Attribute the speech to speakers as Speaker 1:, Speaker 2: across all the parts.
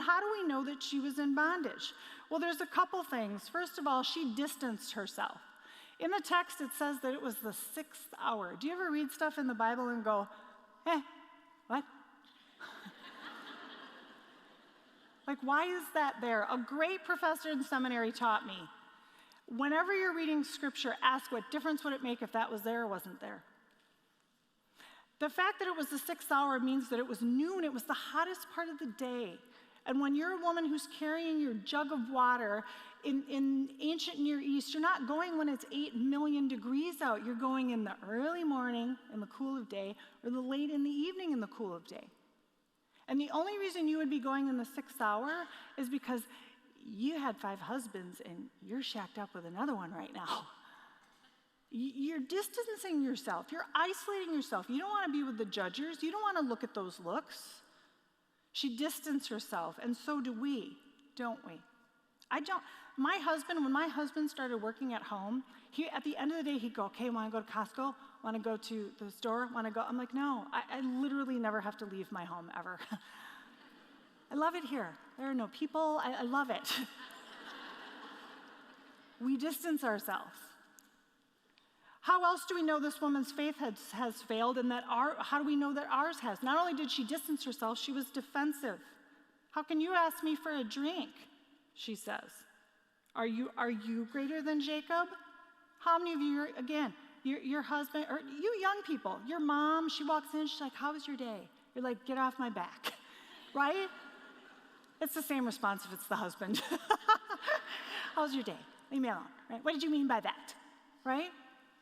Speaker 1: how do we know that she was in bondage? Well, there's a couple things. First of all, she distanced herself. In the text, it says that it was the 6th hour. Do you ever read stuff in the Bible and go, what? Like, why is that there? A great professor in seminary taught me, whenever you're reading scripture, ask what difference would it make if that was there or wasn't there? The fact that it was the 6th hour means that it was noon. It was the hottest part of the day. And when you're a woman who's carrying your jug of water in ancient Near East, you're not going when it's 8 million degrees out. You're going in the early morning in the cool of day or the late in the evening in the cool of day. And the only reason you would be going in the 6th hour is because you had 5 husbands and you're shacked up with another one right now. You're distancing yourself. You're isolating yourself. You don't want to be with the judgers. You don't want to look at those looks. She distanced herself, and so do we, don't we? When my husband started working at home, at the end of the day, he'd go, okay, want to go to Costco? Want to go to the store? Want to go? I'm like, no, I literally never have to leave my home ever. I love it here. There are no people. I love it. We distance ourselves. How else do we know this woman's faith has failed, and how do we know that ours has? Not only did she distance herself, she was defensive. How can you ask me for a drink? She says. Are you greater than Jacob? How many of you, your husband, or you young people, your mom, she walks in, she's like, how was your day? You're like, get off my back, right? It's the same response if it's the husband. How was your day? Leave me alone, right? What did you mean by that, right?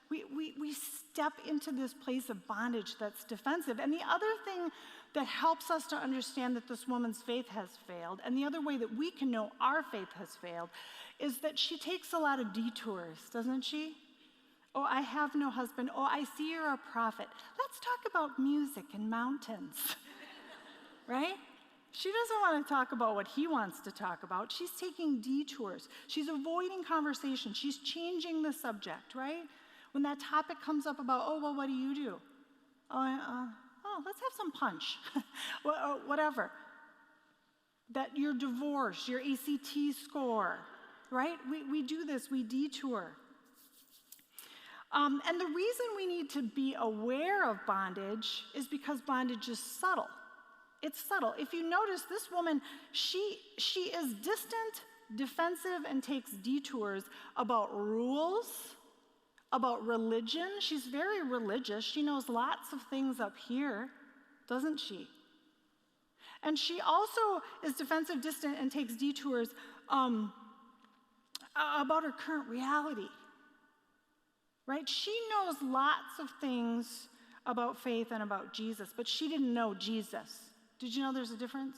Speaker 1: We step into this place of bondage that's defensive. And the other thing that helps us to understand that this woman's faith has failed, and the other way that we can know our faith has failed, is that she takes a lot of detours, doesn't she? Oh, I have no husband. Oh, I see you're a prophet. Let's talk about music and mountains, right? She doesn't want to talk about what he wants to talk about. She's taking detours. She's avoiding conversation. She's changing the subject, right? When that topic comes up about, oh, well, what do you do? Let's have some punch, whatever. That you're divorced, your ACT score, right? We do this, we detour. And the reason we need to be aware of bondage is because bondage is subtle. It's subtle. If you notice, this woman, she is distant, defensive, and takes detours about rules, about religion. She's very religious. She knows lots of things up here, doesn't she? And she also is defensive, distant, and takes detours about her current reality, right? She knows lots of things about faith and about Jesus, but she didn't know Jesus. Did you know there's a difference?